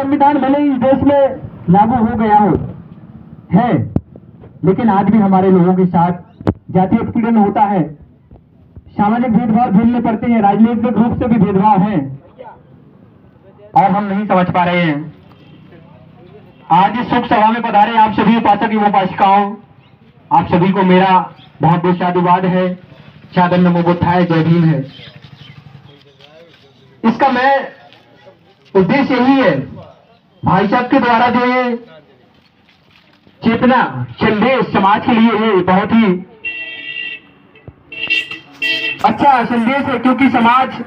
संविधान भले ही इस देश में लागू हो गया हो है, लेकिन आज भी हमारे लोगों के साथ जातीय उत्पीड़न होता है, सामाजिक भेदभाव झेलने पड़ते हैं, राजनीतिक रूप से भी भेदभाव है और हम नहीं समझ पा रहे हैं। आज इस शोक सभा में पधारे आप सभी उपासक एवं उपासिकाओं, आप सभी को मेरा बहुत बहुत साधुवाद है, सादर नमो बुद्धाय, जय भीम है। इसका मैं उद्देश्य यही है, भाई साहब के द्वारा जो ये चेतना संदेश समाज के लिए है, बहुत ही अच्छा संदेश है, क्योंकि समाज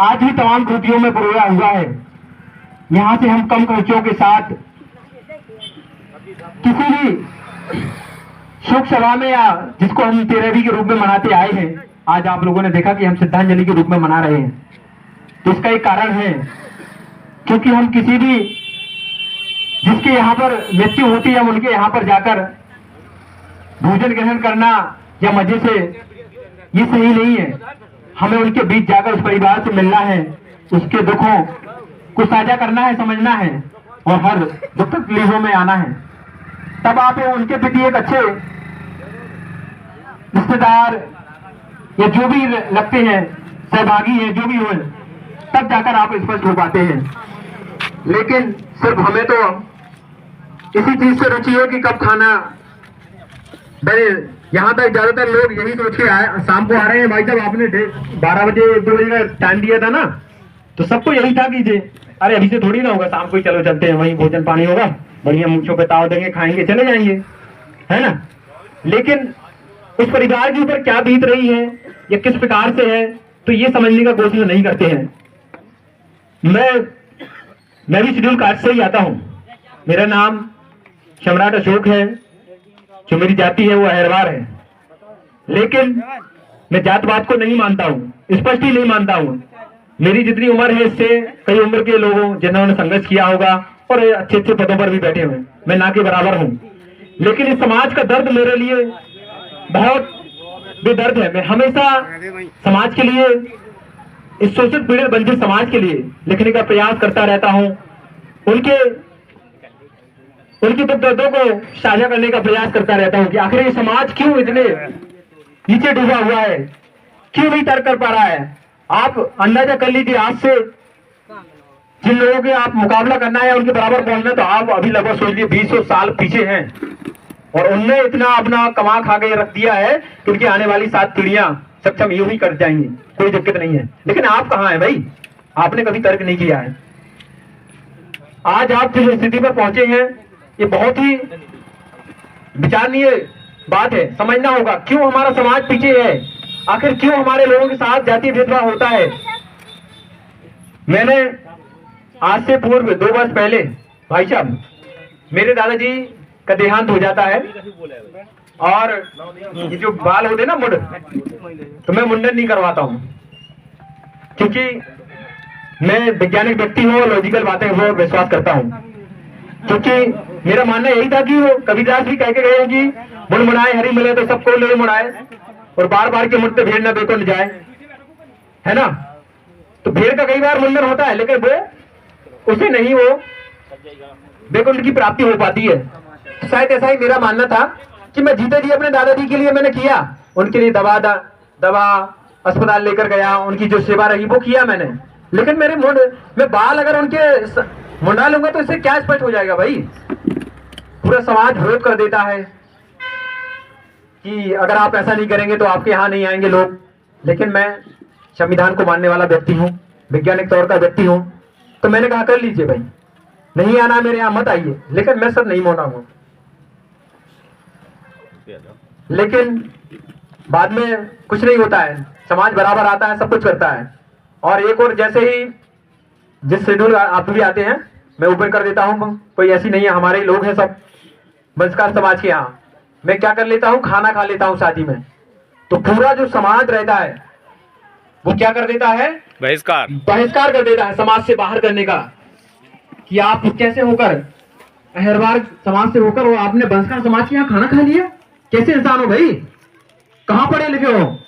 आज भी तमाम त्रुटियों में परोया हुआ है। यहां से हम कम खर्चों के साथ किसी भी शोक सभा में, या जिसको हम तेरहवीं के रूप में मनाते आए हैं, आज आप लोगों ने देखा कि हम श्रद्धांजलि के रूप में मना रहे हैं। तो इसका एक कारण है, क्योंकि हम किसी भी जिसके यहाँ पर मृत्यु होती है, हम उनके यहाँ पर जाकर भोजन ग्रहण करना या मजे से, ये सही नहीं है। हमें उनके बीच जाकर उस परिवार से मिलना है, उसके दुखों को साझा करना है, समझना है और हर दुख तकलीफों में आना है। तब आप उनके प्रति एक अच्छे रिश्तेदार या जो भी लगते हैं, सहभागी है, जो भी हो, तब जाकर आप स्पष्ट हो पाते हैं। लेकिन सिर्फ हमें तो इसी चीज से रुचि है कि कब खाना बने। यहाँ तक ज्यादातर लोग यही सोच के शाम को आ रहे हैं। भाई साहब, आपने 12 बजे 2 बजे का टाइम दिया था ना, तो सबको यही था कि अरे अभी से थोड़ी ना होगा, शाम को ही चलो चलते हैं, वहीं भोजन पानी होगा, बढ़िया मूंछों पे ताव देंगे, खाएंगे, चले जाएंगे, है ना। लेकिन उस परिवार के ऊपर क्या बीत रही है या किस प्रकार से है, तो ये समझने का कोशिश नहीं करते हैं। मैं भी शेड्यूल कास्ट से ही आता हूँ। मेरा नाम सम्राट अशोक है, जो मेरी जाति है वो अहरवार है। लेकिन मैं जातवाद को नहीं मानता हूँ, स्पष्ट ही नहीं मानता हूँ। मेरी जितनी उम्र है, इससे कई उम्र के लोगों जिन्होंने संघर्ष किया होगा और अच्छे अच्छे पदों पर भी बैठे हुए, मैं ना के बराबर हूँ। लेकिन इस समाज का दर्द मेरे लिए बहुत बेदर्द है। मैं हमेशा समाज के लिए, इस शोषित पीड़ित वंचित समाज के लिए लिखने का प्रयास करता रहता हूँ, उनके दुख दर्दों को साझा करने का प्रयास करता रहता हूँ कि आखिर ये समाज क्यों इतने नीचे डूबा हुआ है, क्यों नहीं तर कर पा रहा है। आप अंदाजा कर लीजिए, आज से जिन लोगों के आप मुकाबला करना है, उनके बराबर पहुंचना, तो आप अभी लगभग सोच लीजिए 20 साल पीछे हैं और उनने इतना अपना कमा खा के रख दिया है कि उनकी आने वाली 7 पीढ़ियां सक्षम यूं ही कर जाएंगी, कोई दिक्कत नहीं है। लेकिन आप कहाँ हैं भाई? आपने कभी तर्क नहीं किया है। आज आप जिस स्थिति पर पहुंचे हैं, ये बहुत ही विचारणीय बात है। समझना होगा क्यों हमारा समाज पीछे है, आखिर क्यों हमारे लोगों के साथ जातीय भेदभाव होता है। मैंने आज से पूर्व 2 वर्ष पहले, भाई साहब, मेरे दादाजी का देहांत हो जाता है और ये जो बाल होते ना मुंड, तो मैं मुंडन नहीं करवाता हूँ, क्योंकि मैं वैज्ञानिक व्यक्ति हूँ और लॉजिकल बातें वो विश्वास करता हूँ। क्योंकि मेरा मानना यही था कि वो कबीरदास भी कह के गए कि मुड़ मुड़ाए हरी मिले तो सबको ले मुड़ाए, और बार बार के मुड़ते भेड़ न बेको न जाए, है ना। तो भेड़ का कई बार मुंडन होता है, लेकिन वो उसे नहीं, वो बेकुंड की प्राप्ति हो पाती है। शायद ऐसा ही मेरा मानना था कि मैं जीते जी अपने दादाजी के लिए मैंने किया, उनके लिए दवा अस्पताल लेकर गया, उनकी जो सेवा रही वो किया मैंने। लेकिन मेरे मैं बाल अगर उनके मुंडा लूंगा तो इससे क्या स्पष्ट हो जाएगा भाई? पूरा समाज विरोध कर देता है कि अगर आप ऐसा नहीं करेंगे तो आपके यहाँ नहीं आएंगे लोग। लेकिन मैं संविधान को मानने वाला व्यक्ति हूँ, वैज्ञानिक तौर का व्यक्ति हूँ, तो मैंने कहा कर लीजिए भाई, नहीं आना मेरे यहाँ मत आइए। लेकिन मैं सर नहीं मानूंगा। लेकिन बाद में कुछ नहीं होता है, समाज बराबर आता है, सब कुछ करता है। और एक और, जैसे ही जिस शेड्यूल आप भी आते हैं मैं ओपन कर देता हूँ, कोई ऐसी नहीं है, हमारे ही लोग हैं सब बंसकार समाज के यहाँ। मैं क्या कर लेता हूँ, खाना खा लेता हूँ शादी में, तो पूरा जो समाज रहता है वो क्या कर देता है, बहिष्कार कर देता है, समाज से बाहर करने का। कि आप कैसे होकर, अहरवार समाज से होकर, वो आपने बंसकार समाज के यहाँ खाना खा लिया, कैसे इंसान हो भाई, कहाँ पढ़े लिखे हो?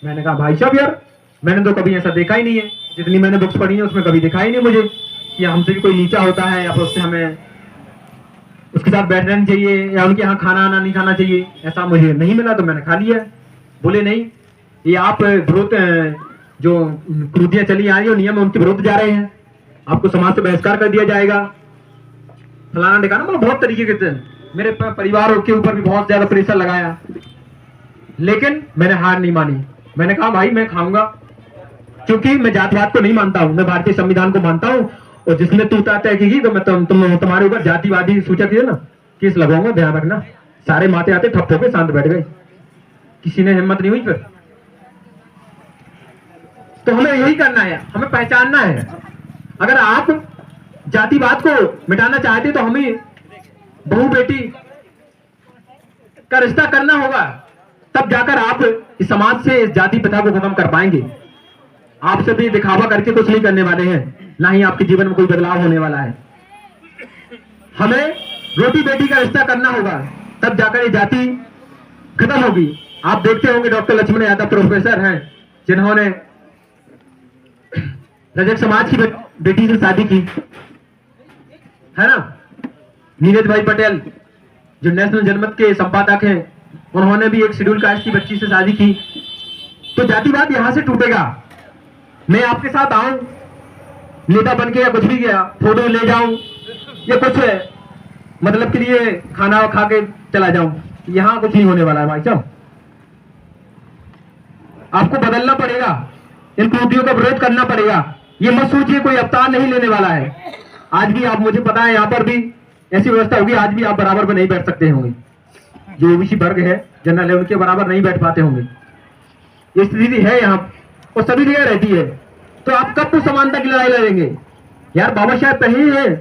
मैंने कहा भाई साहब यार, मैंने तो कभी ऐसा देखा ही नहीं है, जितनी मैंने बुक्स पढ़ी है उसमें कभी दिखा ही नहीं मुझे। कि हमसे भी कोई नीचा होता है या फिर उससे हमें उसके साथ बैठना नहीं चाहिए या उनके यहाँ खाना आना नहीं खाना चाहिए, ऐसा मुझे नहीं मिला तो मैंने खा लिया। बोले नहीं, ये आप विरोध जो क्रूतियाँ चली आ रही है नियम उनके विरुद्ध जा रहे हैं, आपको समाज से बहिष्कार कर दिया जाएगा, फलाना दिखाना, मतलब बहुत तरीके के मेरे परिवार के ऊपर भी बहुत ज्यादा प्रेशर लगाया। लेकिन मैंने हार नहीं मानी। मैंने कहा भाई मैं खाऊंगा, क्योंकि मैं जातिवाद को नहीं मानता हूं, मैं भारतीय संविधान को मानता हूं। और जिसने तू तय की तो मैं तुम्हारे ऊपर जातिवादी सूचक है ना केस लगाऊंगा, ध्यान रखना। सारे माते आते ठप होके शांत बैठ गए, किसी ने हिम्मत नहीं हुई फिर। तो हमें यही करना है, हमें पहचानना है। अगर आप जातिवाद को मिटाना चाहते तो हमें बहू बेटी का रिश्ता करना होगा, तब जाकर आप इस समाज से इस जाति प्रथा को खत्म कर पाएंगे। आपसे भी दिखावा करके कुछ नहीं करने वाले हैं, ना ही आपके जीवन में कोई बदलाव होने वाला है। हमें रोटी बेटी का रिश्ता करना होगा, तब जाकर ये जाति खत्म होगी। आप देखते होंगे डॉक्टर लक्ष्मण यादव प्रोफेसर हैं जिन्होंने रजक समाज की बेटी से शादी की है ना। नीरज भाई पटेल जो नेशनल जनमत के संपादक हैं, उन्होंने भी एक शेड्यूल कास्ट की बच्ची से शादी की। तो जातिवाद यहां से टूटेगा। मैं आपके साथ आऊं नेता बन के या कुछ भी गया फोटो ले जाऊं या कुछ मतलब के लिए खाना खा के चला जाऊं, यहां कुछ नहीं होने वाला है भाई साहब। आपको बदलना पड़ेगा, इन त्रुटियों का विरोध करना पड़ेगा। ये मत सोचिए कोई अवतार नहीं लेने वाला है। आज भी आप, मुझे पता है यहाँ पर भी ऐसी व्यवस्था होगी, आज भी आप बराबर में नहीं बैठ सकते होंगे। जो ओबीसी वर्ग है जनरल है उनके बराबर नहीं बैठ पाते होंगे, ये स्थिति है यहाँ और सभी जगह रहती है। तो आप कब तो समानता की लड़ाई लड़ेंगे यार। बाबा साहब कहे हैं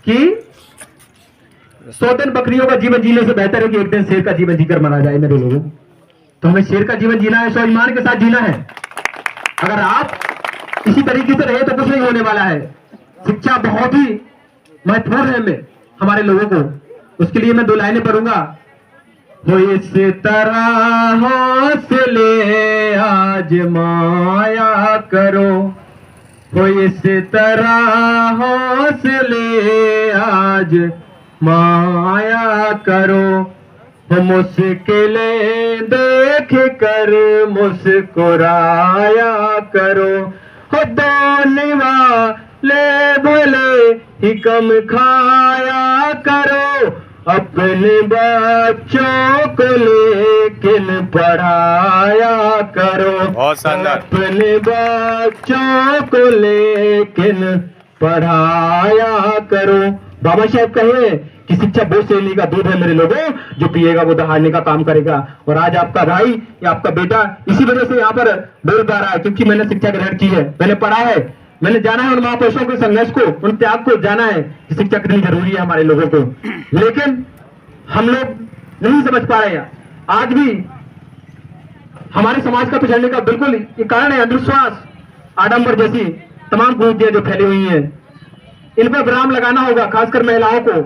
कि 100 दिन बकरियों का जीवन जीने से बेहतर है कि एक दिन शेर का जीवन जीकर मरा जाए मेरे लोगों। तो हमें शेर का जीवन जीना है, स्वाभिमान के साथ जीना है। अगर आप इसी तरीके से रहे तो कुछ नहीं होने वाला है। शिक्षा बहुत ही महत्वपूर्ण है में हमारे लोगों को। उसके लिए मैं 2 लाइनें पढ़ूंगा। हो इस तरह हौसले आजमाया करो, हो इस तरह हौसले आजमाया करो, हो मुश्किलें देख कर मुस्कुराया करो, हो दोने वाले भले ही कम खाया करो, अपने बच्चों को लेकिन पढ़ाया करो। बहुत शानदार। अपने बच्चों को लेकिन पढ़ाया करो। बाबा साहब कहे कि शिक्षा वो शैली का दूध है मेरे लोगों, जो पिएगा वो दहाड़ने का काम करेगा। और आज आपका भाई या आपका बेटा इसी वजह से यहाँ पर बोल पा रहा है, क्योंकि मैंने शिक्षा ग्रहण की है, मैंने पढ़ा है, मैंने जाना है उन महापुरुषों के संघर्ष को, उन त्याग को जाना है कि शिक्षा कितनी जरूरी है हमारे लोगों को। लेकिन हम लोग नहीं समझ पा रहे हैं। आज भी हमारे समाज का पिछड़ने का बिल्कुल ये कारण है अंधविश्वास, आडंबर जैसी तमाम कुरीतियां जो फैली हुई हैं। इन पर विराम लगाना होगा, खासकर महिलाओं को।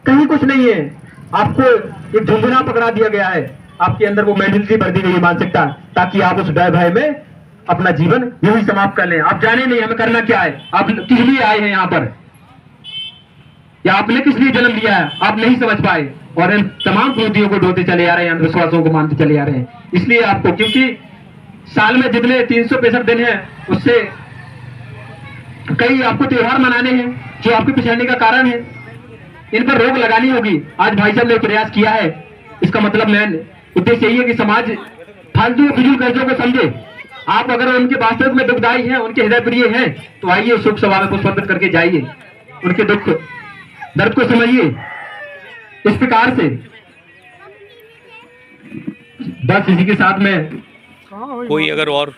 कहीं कुछ नहीं है, आपको एक झुंझुना पकड़ा दिया गया है, आपके अंदर वो मेंटलिटी भर दी गई मानसिकता, ताकि आप उस डर भय में अपना जीवन यूं ही समाप्त कर लें। आप जाने नहीं हमें करना क्या है, आप किस लिए आए हैं यहाँ पर, या आपने किस लिए जन्म लिया है, आप नहीं समझ पाए और इन तमाम कुरीतियों को ढोते चले आ रहे हैं, अंधविश्वासों को मानते चले आ रहे हैं। इसलिए आपको, क्योंकि साल में जितने 365 दिन है उससे कई आपको त्योहार मनाने हैं जो आपके पिछड़ने का कारण है, इन पर रोक लगानी होगी। आज भाई साहब ने प्रयास किया है, इसका मतलब मैं उद्देश्य यही है कि समाज फालतू फिजूल खर्चों को समझे। आप अगर उनके वास्तविक में दुखदायी हैं, उनके हृदय प्रिय हैं, तो आइए शुभ सभा में पुष्पार्पण करके जाइए, उनके दुख दर्द को समझिए। इस प्रकार से बस इसी के साथ में कोई अगर और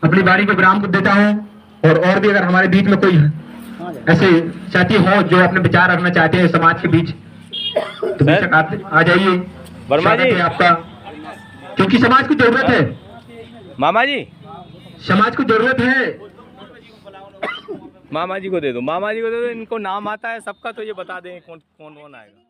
अपनी बारी को विराम को देता हूं। और भी अगर हमारे बीच में कोई ऐसे साथी हो जो अपने विचार रखना चाहते हैं समाज के बीच, तो बेशक आप आ जाइए। वर्मा जी आपका, क्योंकि समाज को जरूरत है। मामा जी, समाज को जरूरत है। मामा जी को दे दो, मामा जी को दे दो, इनको नाम आता है सबका, तो ये बता दें कौन कौन आएगा।